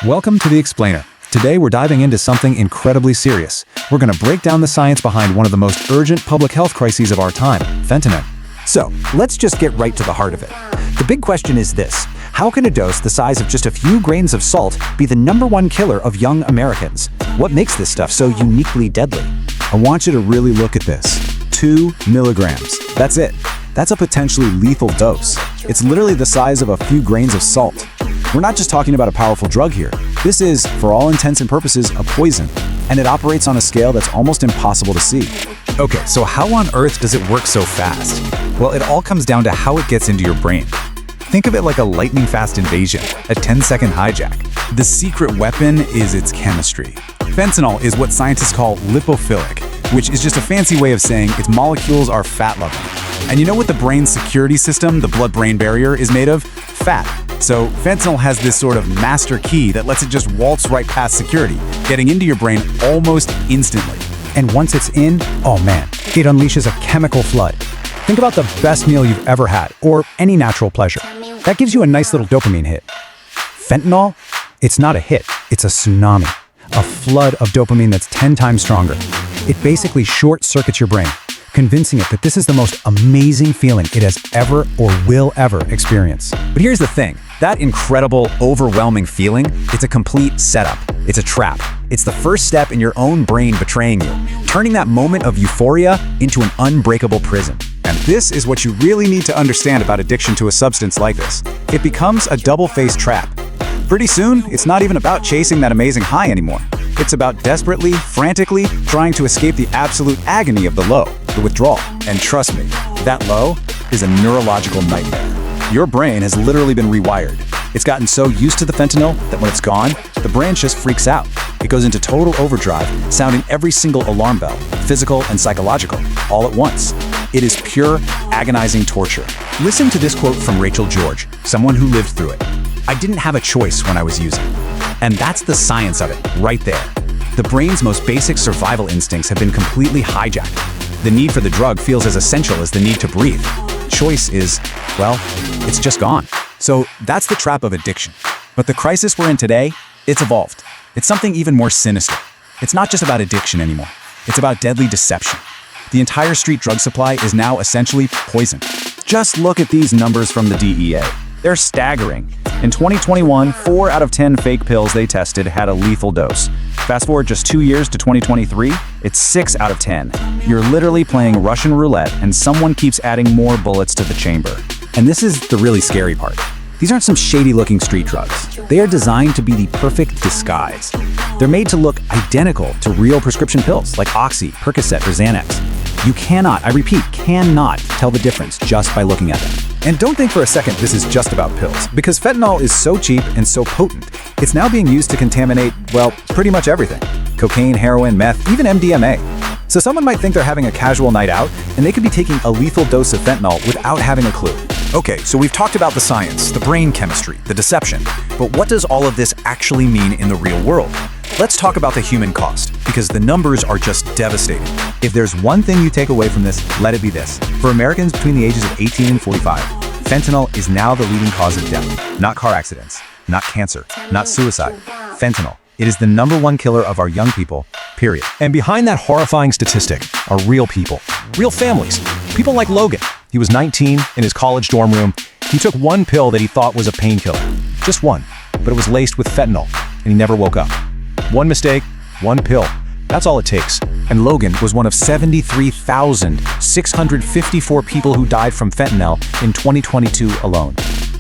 Welcome to The Explainer. Today we're diving into something incredibly serious. We're going to break down the science behind one of the most urgent public health crises of our time, fentanyl. So, let's just get right to the heart of it. The big question is this: how can a dose the size of just a few grains of salt be the #1 killer of young Americans? What makes this stuff so uniquely deadly? I want you to really look at this. 2 milligrams. That's it. That's a potentially lethal dose. It's literally the size of a few grains of salt. We're not just talking about a powerful drug here. This is, for all intents and purposes, a poison, and it operates on a scale that's almost impossible to see. Okay, so how on earth does it work so fast? Well, it all comes down to how it gets into your brain. Think of it like a lightning-fast invasion, a 10-second hijack. The secret weapon is its chemistry. Fentanyl is what scientists call lipophilic, which is just a fancy way of saying its molecules are fat-loving. And you know what the brain's security system, the blood-brain barrier, is made of? Fat. So fentanyl has this sort of master key that lets it just waltz right past security, getting into your brain almost instantly. And once it's in, oh man, it unleashes a chemical flood. Think about the best meal you've ever had, or any natural pleasure. That gives you a nice little dopamine hit. Fentanyl? It's not a hit, it's a tsunami. A flood of dopamine that's 10 times stronger. It basically short-circuits your brain, convincing it that this is the most amazing feeling it has ever or will ever experience. But here's the thing. That incredible, overwhelming feeling, it's a complete setup. It's a trap. It's the first step in your own brain betraying you, turning that moment of euphoria into an unbreakable prison. And this is what you really need to understand about addiction to a substance like this. It becomes a double-faced trap. Pretty soon, it's not even about chasing that amazing high anymore. It's about desperately, frantically trying to escape the absolute agony of the low, the withdrawal. And trust me, that low is a neurological nightmare. Your brain has literally been rewired. It's gotten so used to the fentanyl that when it's gone, the brain just freaks out. It goes into total overdrive, sounding every single alarm bell, physical and psychological, all at once. It is pure, agonizing torture. Listen to this quote from Rachel George, someone who lived through it. "I didn't have a choice when I was using." And that's the science of it, right there. The brain's most basic survival instincts have been completely hijacked. The need for the drug feels as essential as the need to breathe. Choice is, well, it's just gone. So that's the trap of addiction. But the crisis we're in today, it's evolved. It's something even more sinister. It's not just about addiction anymore. It's about deadly deception. The entire street drug supply is now essentially poison. Just look at these numbers from the DEA. They're staggering. In 2021, 4 out of 10 fake pills they tested had a lethal dose. Fast forward just 2 years to 2023, it's 6 out of 10. You're literally playing Russian roulette, and someone keeps adding more bullets to the chamber. And this is the really scary part. These aren't some shady-looking street drugs. They are designed to be the perfect disguise. They're made to look identical to real prescription pills like Oxy, Percocet, or Xanax. You cannot, I repeat, cannot tell the difference just by looking at them. And don't think for a second this is just about pills, because fentanyl is so cheap and so potent, it's now being used to contaminate, well, pretty much everything. Cocaine, heroin, meth, even MDMA. So someone might think they're having a casual night out, and they could be taking a lethal dose of fentanyl without having a clue. Okay, so we've talked about the science, the brain chemistry, the deception, but what does all of this actually mean in the real world? Let's talk about the human cost, because the numbers are just devastating. If there's one thing you take away from this, let it be this. For Americans between the ages of 18 and 45, fentanyl is now the leading cause of death. Not car accidents, not cancer, not suicide. Fentanyl. It is the #1 killer of our young people, period. And behind that horrifying statistic are real people, real families. People like Logan. He was 19 in his college dorm room. He took one pill that he thought was a painkiller. Just one. But it was laced with fentanyl, and he never woke up. One mistake, one pill. That's all it takes. And Logan was one of 73,654 people who died from fentanyl in 2022 alone.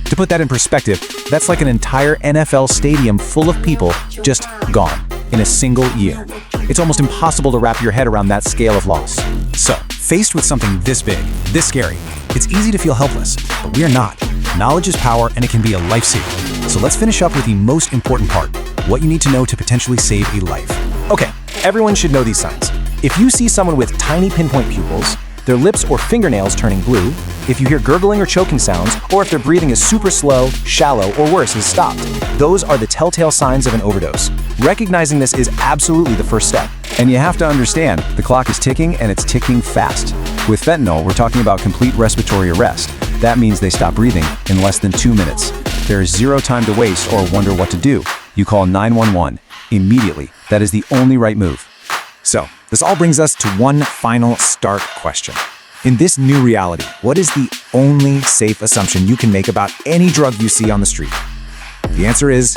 To put that in perspective, that's like an entire NFL stadium full of people just gone in a single year. It's almost impossible to wrap your head around that scale of loss. So, faced with something this big, this scary, it's easy to feel helpless, but we're not. Knowledge is power, and it can be a lifesaver. So let's finish up with the most important part, what you need to know to potentially save a life. Okay, everyone should know these signs. If you see someone with tiny pinpoint pupils, their lips or fingernails turning blue, if you hear gurgling or choking sounds, or if their breathing is super slow, shallow, or worse, is stopped, those are the telltale signs of an overdose. Recognizing this is absolutely the first step. And you have to understand, the clock is ticking, and it's ticking fast. With fentanyl, we're talking about complete respiratory arrest. That means they stop breathing in less than 2 minutes. There is zero time to waste or wonder what to do. You call 911 immediately. That is the only right move. So, this all brings us to one final stark question. In this new reality, what is the only safe assumption you can make about any drug you see on the street? The answer is,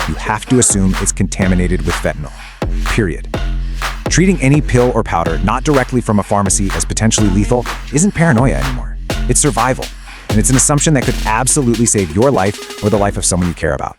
you have to assume it's contaminated with fentanyl. Period. Treating any pill or powder not directly from a pharmacy as potentially lethal isn't paranoia anymore. It's survival, and it's an assumption that could absolutely save your life or the life of someone you care about.